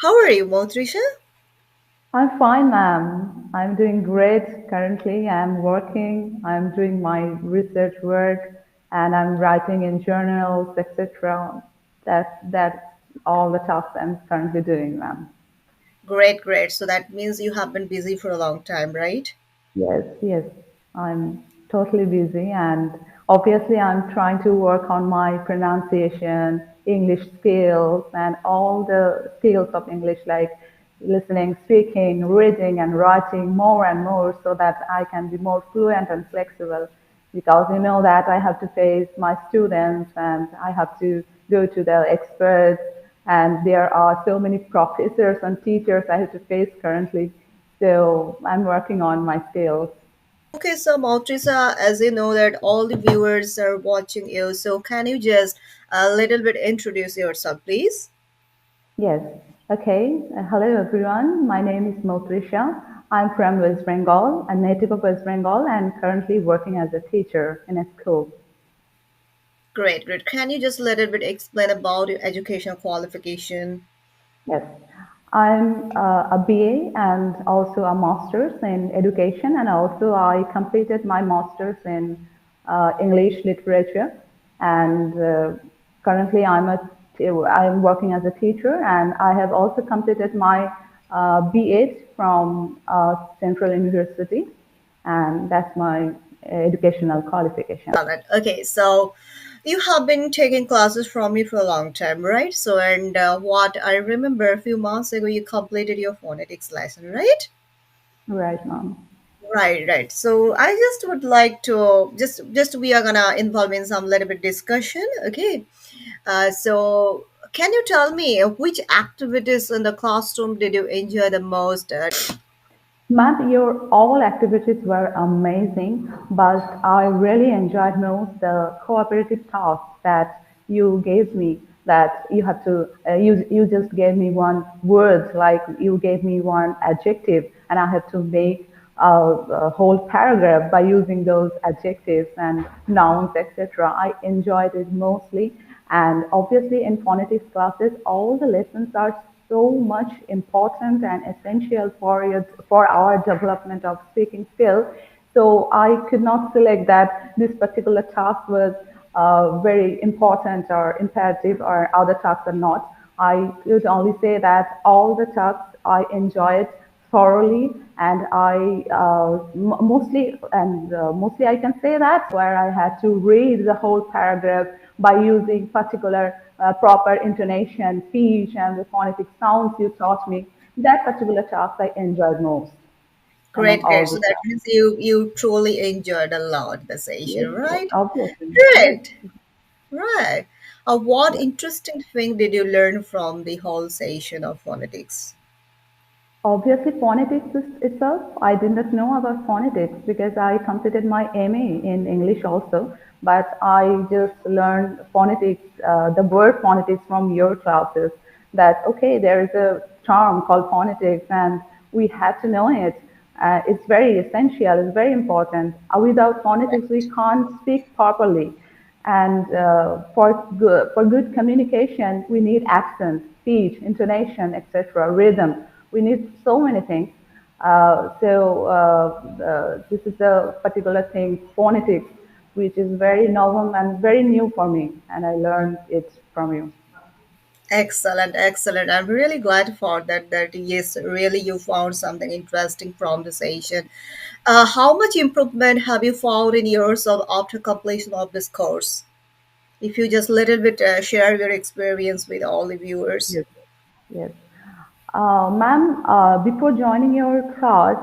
How are you, Moutrisha? I'm fine, ma'am. I'm doing great currently. I'm working, I'm doing my research work, and I'm writing in journals, etc. That's all the tasks I'm currently doing, ma'am. Great, great. So that means you have been busy for a long time, right? Yes, yes. I'm totally busy, and obviously I'm trying to work on my pronunciation, English skills, and all the skills of English like listening, speaking, reading, and writing more and more so that I can be more fluent and flexible. Because you know that I have to face my students and I have to go to the experts, and there are so many professors and teachers I have to face currently. So I'm working on my skills. Okay, so Moutrisha, as you know that all the viewers are watching you, so can you just a little bit introduce yourself, please? Yes. Okay. Hello, everyone. My name is Moutrisha. I'm from West Bengal, a native of West Bengal, and currently working as a teacher in a school. Great, great. Can you just a little bit explain about your educational qualification? Yes. I'm a BA and also a master's in education, and also I completed my master's in English literature. And currently, I'm working as a teacher, and I have also completed my B.Ed from Central University, and that's my educational qualification. Got it. Okay, so you have been taking classes from me for a long time, right? So, and what I remember a few months ago, you completed your phonetics lesson, right? Right, mom. Right, right. So I just would like to just we are gonna involve in some little bit discussion. Okay. So can you tell me which activities in the classroom did you enjoy the most? Matt, your all activities were amazing, but I really enjoyed most the cooperative tasks that you gave me. That you have to, you just gave me one word, like you gave me one adjective, and I had to make a whole paragraph by using those adjectives and nouns, etc. I enjoyed it mostly, and obviously in phonetics classes, all the lessons are so much important and essential for our development of speaking skills. So I could not select that this particular task was very important or imperative or other tasks are not. I could only say that all the tasks I enjoyed thoroughly, and mostly I can say that where I had to read the whole paragraph by using particular proper intonation, pitch, and the phonetic sounds you taught me. That particular task I enjoyed most among Great, all great. the So that tasks. means you truly enjoyed a lot the Yes, session, yes, right? obviously, yes. Great, right. What Yes. interesting thing did you learn from the whole session of phonetics? Obviously, phonetics itself, I did not know about phonetics because I completed my MA in English also, but I just learned phonetics, the word phonetics from your classes. That, okay, there is a term called phonetics and we had to know it. It's very essential, it's very important. Without phonetics, we can't speak properly. And for good communication, we need accent, speech, intonation, etc., rhythm. We need so many things. This is a particular thing, phonetics, which is very novel and very new for me, and I learned it from you. Excellent, excellent. I'm really glad for that. That yes, really you found something interesting from the session. How much improvement have you found in yourself after completion of this course? If you just little bit share your experience with all the viewers. Yes. Yes. Ma'am, before joining your class,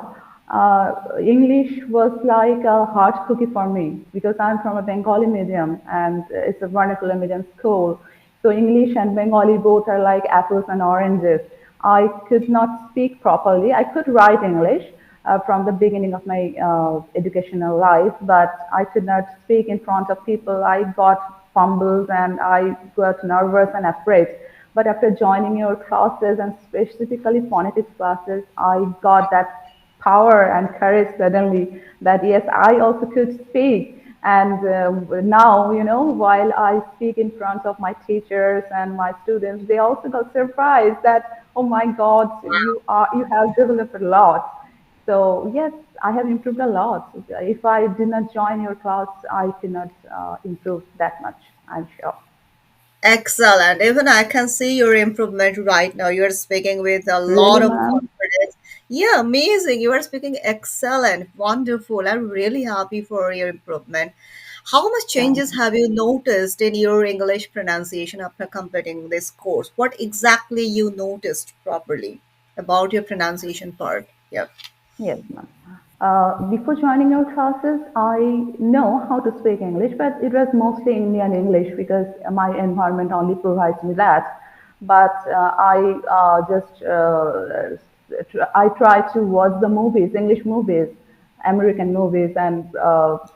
English was like a hard cookie for me because I'm from a Bengali medium and it's a vernacular medium school. So English and Bengali both are like apples and oranges. I could not speak properly. I could write English from the beginning of my educational life, but I could not speak in front of people. I got fumbles and I got nervous and afraid. But after joining your classes and specifically phonetics classes, I got that power and courage suddenly that yes, I also could speak. And now, you know, while I speak in front of my teachers and my students, they also got surprised that, Oh my God, you have developed a lot. So yes, I have improved a lot. If I did not join your class, I could not improve that much, I'm sure. Excellent. Even I can see your improvement right now. You are speaking with a lot Really, of ma'am? confidence. Yeah, amazing. You are speaking excellent. Wonderful. I'm really happy for your improvement. How much Thank changes have you noticed in your English pronunciation after completing this course? What exactly you noticed properly about your pronunciation part? Yeah. Yes, ma'am. Before joining your classes, I know how to speak English, but it was mostly Indian English because my environment only provides me that. But I try to watch the movies, English movies, American movies, and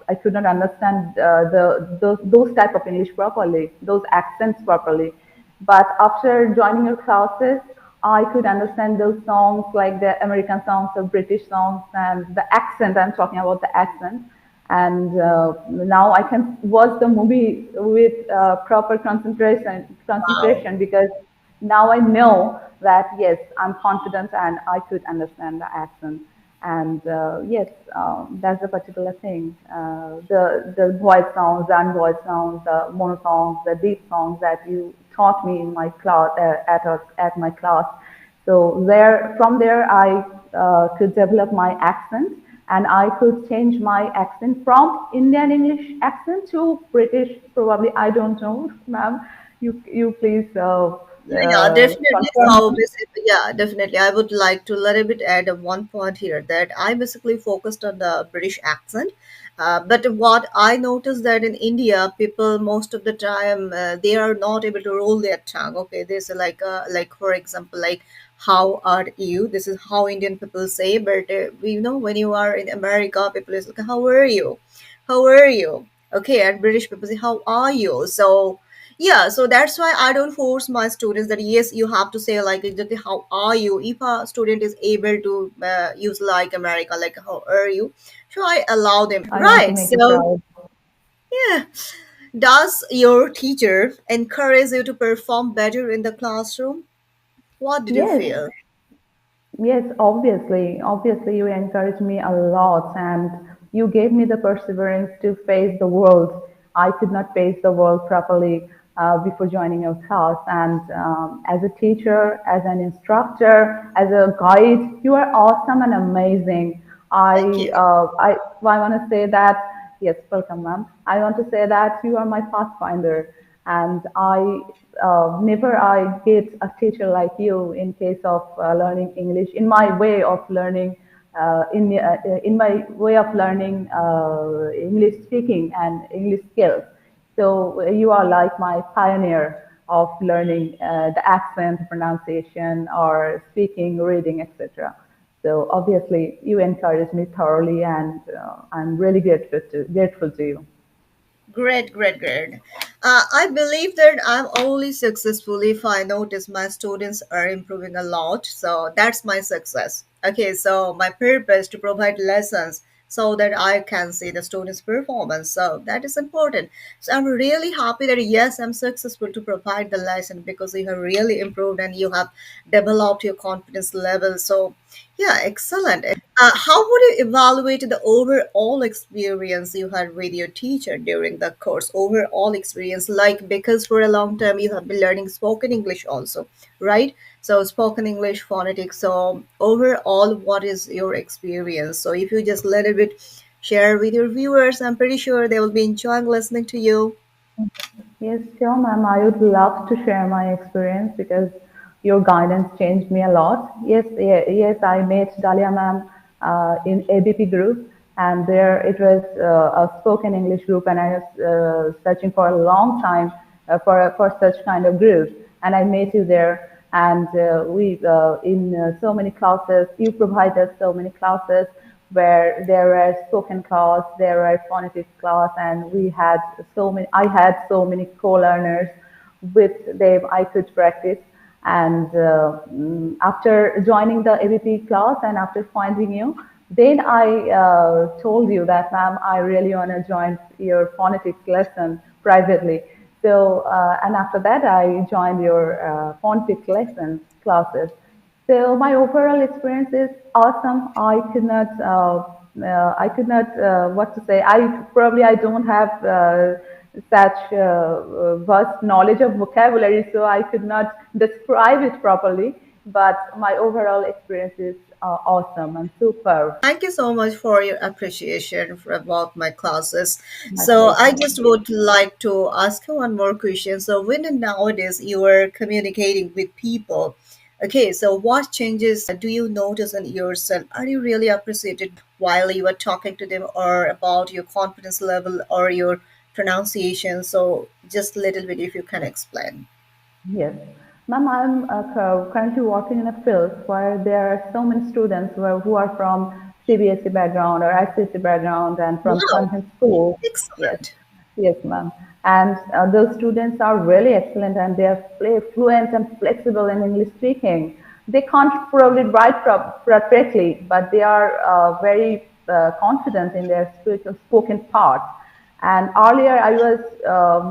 I could not understand those type of English properly, those accents properly. But after joining your classes, I could understand those songs like the American songs or British songs and the accent. I'm talking about the accent. And now I can watch the movie with proper Wow. concentration because now I know that yes, I'm confident and I could understand the accent. And yes, that's a particular thing. The voice sounds, and voice sounds, the mono songs, the deep songs that you taught me in my class at my class. So there, from there, I could develop my accent, and I could change my accent from Indian English accent to British. Probably, I don't know, ma'am. You please Yeah, definitely. confirm So me. basically, yeah, definitely. I would like to little bit add one point here that I basically focused on the British accent. But what I noticed that in India, people most of the time they are not able to roll their tongue. Okay, there's like for example, like how are you? This is how Indian people say. But we know when you are in America, people is like how are you? How are you? Okay, and British people say how are you? So yeah, so that's why I don't force my students that yes you have to say like exactly how are you. If a student is able to use like America like how are you, so I allow them, I want to right? make you So proud. yeah, does your teacher encourage you to perform better in the classroom? What did you Yes, feel? yes, obviously, you encouraged me a lot and you gave me the perseverance to face the world. I could not face the world properly before joining your class. And as a teacher, as an instructor, as a guide, you are awesome and amazing. Thank you. I want to say that, yes, welcome, ma'am. I want to say that you are my pathfinder, and never I get a teacher like you in case of learning English. In my way of learning, in my way of learning English speaking and English skills. So you are like my pioneer of learning the accent, pronunciation, or speaking, reading, etc. So obviously, you encouraged me thoroughly, and I'm really grateful to you. Great, great, great. I believe that I'm only successful if I notice my students are improving a lot. So that's my success. Okay, so my purpose to provide lessons so that I can see the students' performance. So that is important. So I'm really happy that yes, I'm successful to provide the lesson because you have really improved and you have developed your confidence level. So yeah, excellent. How would you evaluate the overall experience you had with your teacher during the course? Overall experience, like because for a long time you have been learning spoken English also, right? So spoken English phonetics. So overall, what is your experience? So if you just little bit share with your viewers, I'm pretty sure they will be enjoying listening to you. Yes, sure, ma'am. I would love to share my experience because your guidance changed me a lot. Yes, I met Dalia ma'am in ABP group, and there it was a spoken English group, and I was searching for a long time for such kind of group, and I met you there, and we in so many classes. You provide us so many classes where there were spoken class, there were phonetics class, and we had so many. I had so many co-learners. With them, I could practice. And after joining the ABP class and after finding you, then I told you that, ma'am, I really want to join your phonetics lesson privately. So, and after that, I joined your phonetics lesson classes. So my overall experience is awesome. I could not, what to say. I don't have such vast knowledge of vocabulary, so I could not describe it properly. But my overall experience is awesome and superb. Thank you so much for your appreciation for about my classes. My So I pleasure. just would like to ask you one more question. So when nowadays you are communicating with people, okay, so what changes do you notice in yourself? Are you really appreciated while you are talking to them or about your confidence level or your pronunciation? So just a little bit if you can explain. Yes. Ma'am, I'm currently working in a field where there are so many students who are from CBSE background or ICSE background and from Wow, convent schools. Yes, excellent. yes, ma'am. And those students are really excellent and they are fluent and flexible in English speaking. They can't probably write perfectly, but they are very confident in their spoken part. And earlier, I was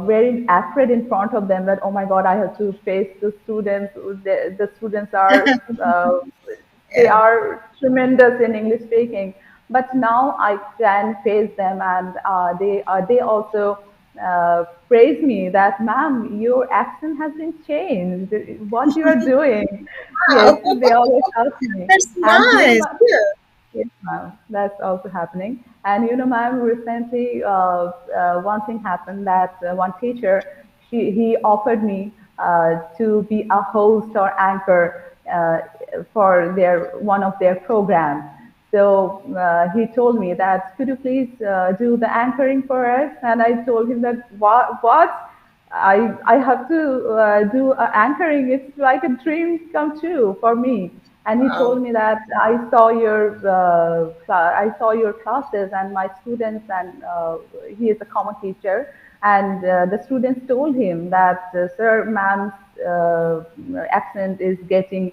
very afraid in front of them that, oh my God, I have to face the students. The students are they Yeah. are tremendous in English speaking. But now I can face them, and they also praise me that, ma'am, your accent has been changed. What you are doing? Yes, Wow, they always ask me. that's And nice. Yeah. yes, ma'am. That's also happening. And ma'am, recently one thing happened that one teacher, he offered me to be a host or anchor for their one of their programs. So he told me that, could you please do the anchoring for us? And I told him that, what? I have to do anchoring. It's like a dream come true for me. And he Wow. told me that I saw your classes and my students, and he is a common teacher. And the students told him that, sir, ma'am's accent is getting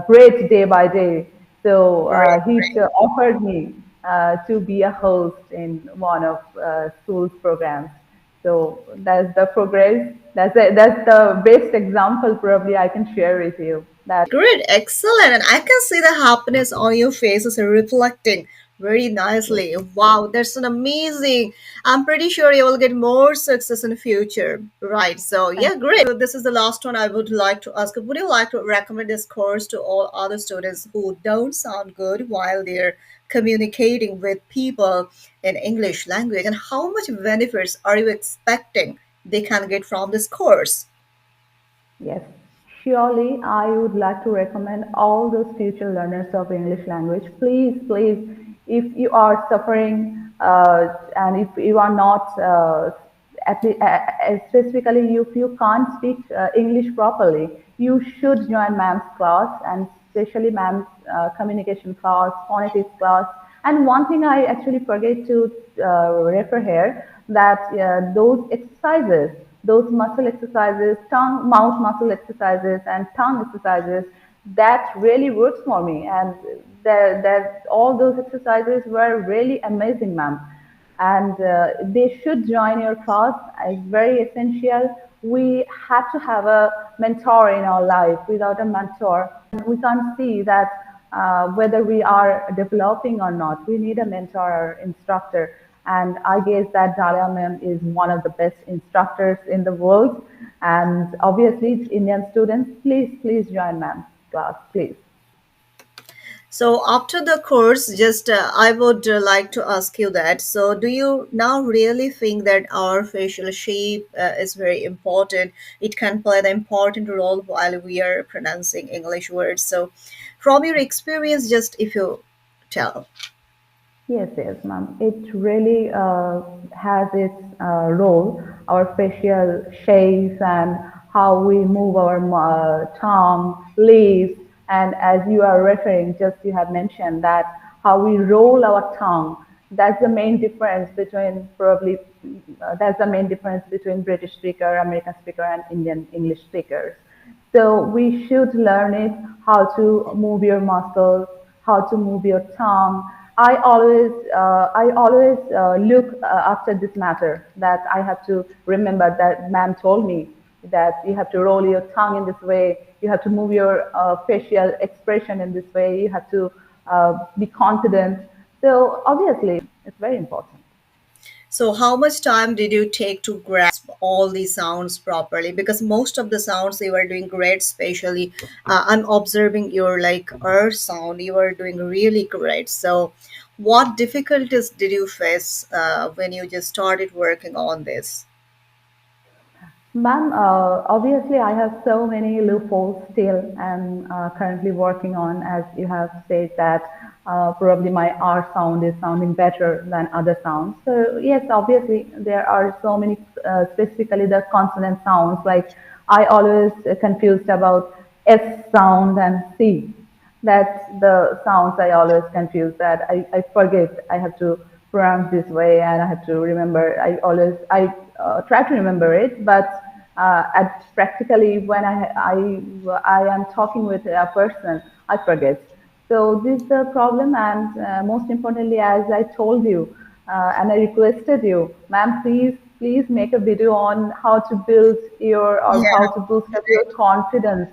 great day by day. So Great, he great. offered me to be a host in one of school's programs. So that's the progress. That's the best example probably I can share with you. That Great, excellent. And I can see the happiness on your faces reflecting very yes, nicely. Wow, that's an amazing. I'm pretty sure you will get more success in the future. Right. So thank yeah, great. So this is the last one I would like to ask. Would you like to recommend this course to all other students who don't sound good while they're communicating with people in English language? And how much benefits are you expecting they can get from this course? yes, surely I would like to recommend all those future learners of English language. Please, please, if you are suffering and if you are not, specifically if you can't speak English properly, you should join ma'am's class, and especially ma'am's communication class, phonetics class. And one thing I actually forget to refer here, that those exercises, those muscle exercises, mouth muscle exercises, and tongue exercises, that really works for me. And all those exercises were really amazing, ma'am. And they should join your class. It's very essential. We have to have a mentor in our life. Without a mentor, we can't see that whether we are developing or not. We need a mentor or instructor. And I guess that Dalia ma'am is one of the best instructors in the world. And obviously, Indian students, please, please join ma'am's class, please. So after the course, just I would like to ask you that. So do you now really think that our facial shape is very important? It can play an important role while we are pronouncing English words. So from your experience, just if you tell. Yes, yes, ma'am. It really has its role, our facial shapes and how we move our tongue, lips, and as you are referring, just you have mentioned that how we roll our tongue. That's the main difference between probably that's the main difference between British speaker, American speaker, and Indian English speakers. So we should learn it, how to move your muscles, how to move your tongue. I always look after this matter, that I have to remember that ma'am told me that you have to roll your tongue in this way. You have to move your facial expression in this way. You have to be confident. So obviously, it's very important. So, how much time did you take to grasp all these sounds properly? Because most of the sounds you were doing great, especially I'm observing your like R sound, you were doing really great. So, what difficulties did you face when you just started working on this? Ma'am, obviously I have so many loopholes still and currently working on, as you have said that probably my R sound is sounding better than other sounds. So yes, obviously there are so many, specifically the consonant sounds, like I always confused about S sound and C. That's the sounds I always confuse, that I forget I have to pronounce this way and I have to remember. I try to remember it, but at practically when I am talking with a person, I forget. So this is the problem, and most importantly, as I told you, and I requested you, ma'am, please make a video on how to build your, or Yeah, how to boost up your confidence.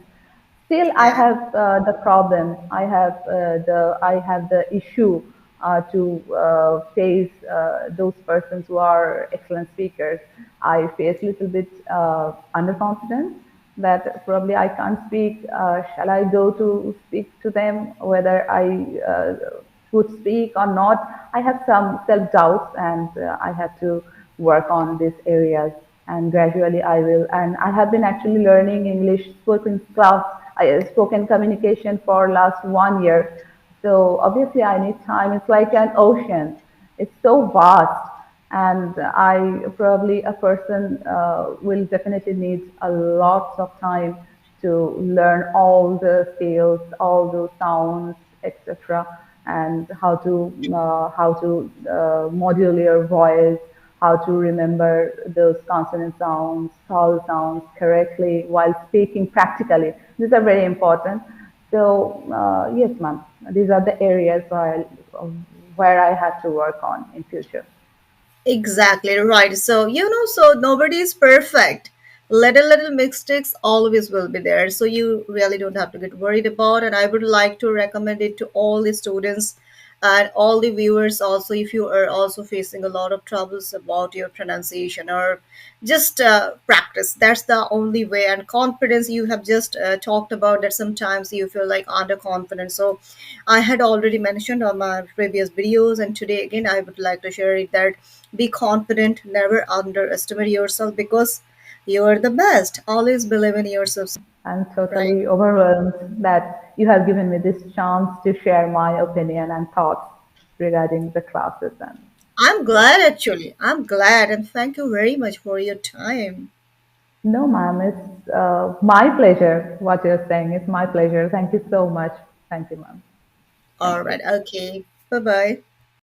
Still, I yeah. have the problem. I have the issue to face those persons who are excellent speakers. I face a little bit underconfidence that probably I can't speak. Shall I go to speak to them? Whether I would speak or not? I have some self doubts, and I have to work on these areas. And gradually, I will. And I have been actually learning English spoken class, spoken communication for last 1 year. So obviously, I need time. It's like an ocean. It's so vast, and I probably a person will definitely need a lot of time to learn all the scales, all those sounds, etc., and how to modulate your voice, how to remember those consonant sounds, vowel sounds correctly while speaking practically. These are very important. So yes, ma'am, these are the areas where I have to work on in future. Exactly right. So, so nobody is perfect. Little mistakes always will be there. So you really don't have to get worried about. And I would like to recommend it to all the students and all the viewers also, if you are also facing a lot of troubles about your pronunciation, or just practice. That's the only way. And confidence, you have just talked about that sometimes you feel like underconfident. So I had already mentioned on my previous videos, and today again I would like to share it, that be confident, never underestimate yourself, because you're the best. Always believe in yourself, I'm right? totally overwhelmed that you have given me this chance to share my opinion and thoughts regarding the classes. And I'm yes, glad, actually. I'm glad, and thank you very much for your time. no, ma'am, it's my pleasure. What you're saying is my pleasure. Thank you so much. Thank you, ma'am. All Thank you. right. Okay. Bye bye.